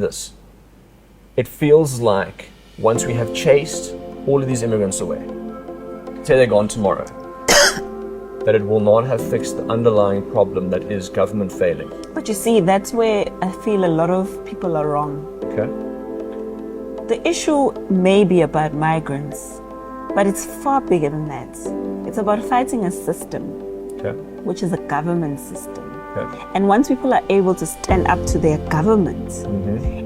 this. It feels like once we have chased all of these immigrants away, say they're gone tomorrow, that it will not have fixed the underlying problem that is government failing. But you see, that's where I feel a lot of people are wrong. Okay. The issue may be about migrants, but it's far bigger than that. It's about fighting a system, Okay. which is a government system. Okay. And once people are able to stand up to their government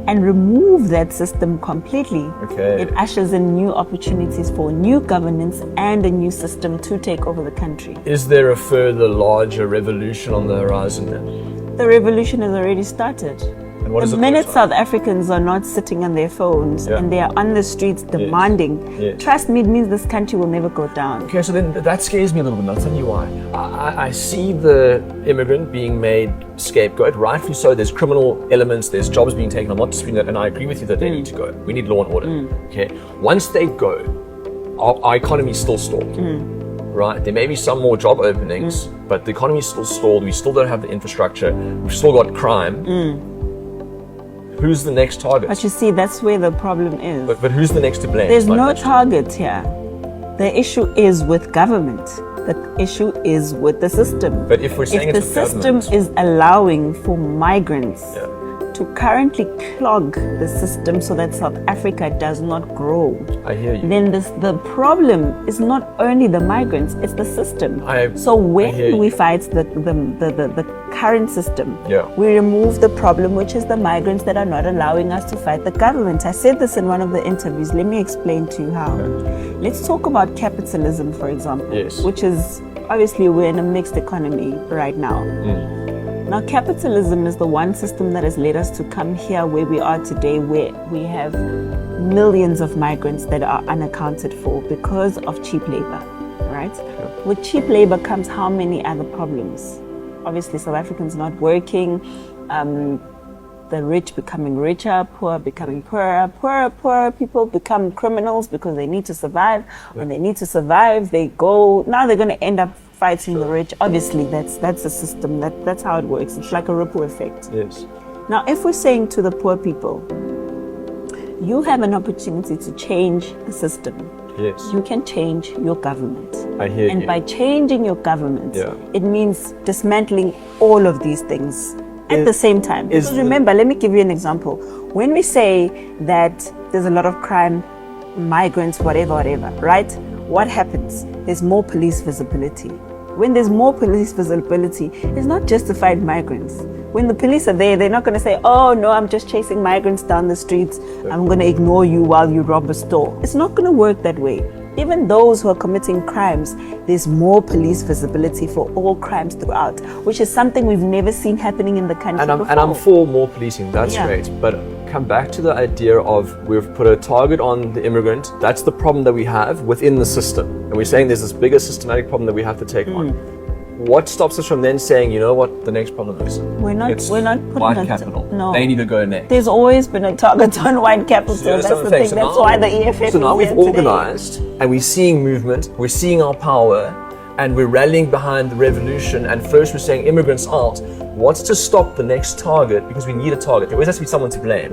and remove that system completely, Okay. it ushers in new opportunities for new governance and a new system to take over the country. Is there a further larger revolution on the horizon then? The revolution has already started. And what is The it minute look South Africans are not sitting on their phones Yeah. and they are on the streets demanding, Yes. trust me, it means this country will never go down. Okay, so then that scares me a little bit. I'll tell you why. I see the immigrant being made scapegoat, rightfully so. There's criminal elements, there's jobs being taken. I'm not disputing that, and I agree with you that they need to go. We need law and order. Okay, once they go, our economy is still stalled. Right, there may be some more job openings, but the economy is still stalled. We still don't have the infrastructure. We've still got crime. Who's the next target? But you see, that's where the problem is. But who's the next to blame? There's Like no that. target here. The issue is with government. The issue is with the system. But if we're saying the it's with system government- is allowing for migrants Yeah. to currently clog the system so that South Africa does not grow, I hear you. then the problem is not only the migrants, it's the system. So I hear when you. we fight the current system, Yeah. we remove the problem, which is the migrants that are not allowing us to fight the government. I said this in one of the interviews. Let me explain to you how. Let's talk about capitalism, for example, Yes. which is obviously we're in a mixed economy right now. Now, capitalism is the one system that has led us to come here where we are today, where we have millions of migrants that are unaccounted for because of cheap labor, right? With cheap labor comes how many other problems? Obviously, South Africans not working, the rich becoming richer, poor becoming poorer, poorer people become criminals because they need to survive. When they need to survive, now they're going to end up fighting the rich. Obviously, that's a system. That's how it works. It's like a ripple effect. Yes. Now, if we're saying to the poor people, you have an opportunity to change the system. Yes. You can change your government. I hear And you. by changing your government, Yeah. it means dismantling all of these things at the same time. is Because remember, let me give you an example. When we say that there's a lot of crime, migrants, whatever, right? What happens? There's more police visibility. When there's more police visibility, it's not just to fight migrants. When the police are there, they're not going to say, oh no, I'm just chasing migrants down the streets. I'm going to ignore you while you rob a store. It's not going to work that way. Even those who are committing crimes, there's more police visibility for all crimes throughout, which is something we've never seen happening in the country before. And I'm for more policing, that's Yeah. great. But come back to the idea of we've put a target on the immigrant. That's the problem that we have within the system. And we're saying there's this bigger systematic problem that we have to take on. What stops us from then saying, you know what, the next problem is? We're not putting white it- capital. no. They need to go next. There's always been a target on white capital. So That's what the I'm thing. saying. That's why the EFF So now is we've here today. organized and we're seeing movement, we're seeing our power, and we're rallying behind the revolution. And first we're saying immigrants out. What's to stop the next target? Because we need a target. There always has to be someone to blame.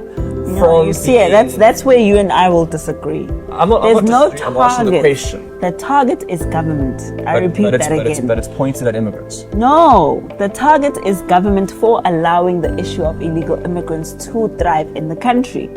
No, you see, that's where you and I will disagree. I'm not There's no disagreeing, I'm asking the target. question. The target is government. I repeat that again. But it's pointed at immigrants. No, the target is government for allowing the issue of illegal immigrants to thrive in the country.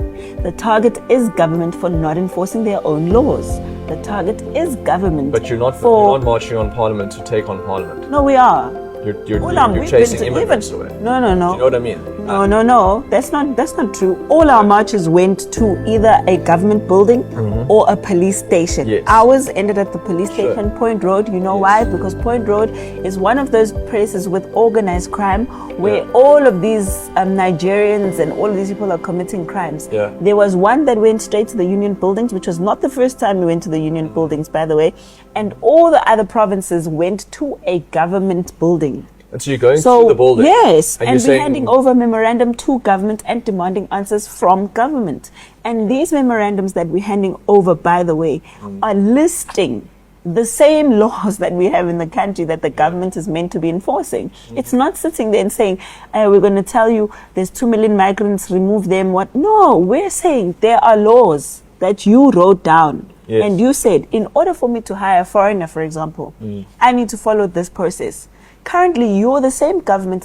The target is government for not enforcing their own laws. The target is government. But you're not marching on Parliament to take on Parliament. No, we are. You're chasing immigrants away. No. Do you know what I mean? No. That's not true. All our marches went to either a government building or a police station. Yes. Ours ended at the police Sure. station, Point Road. You know why? Because Point Road is one of those places with organized crime where all of these Nigerians and all of these people are committing crimes. Yeah. There was one that went straight to the union buildings, which was not the first time we went to the union buildings, by the way. And all the other provinces went to a government building. And so you're going to the building. Yes, and and you're we're saying, handing over memorandum to government and demanding answers from government. And these memorandums that we're handing over, by the way, are listing the same laws that we have in the country that the government is meant to be enforcing. It's not sitting there and saying, we're going to tell you there's 2 million migrants, remove them. What? No, we're saying there are laws that you wrote down. Yes. And you said, in order for me to hire a foreigner, for example, I need to follow this process. Currently, you're the same government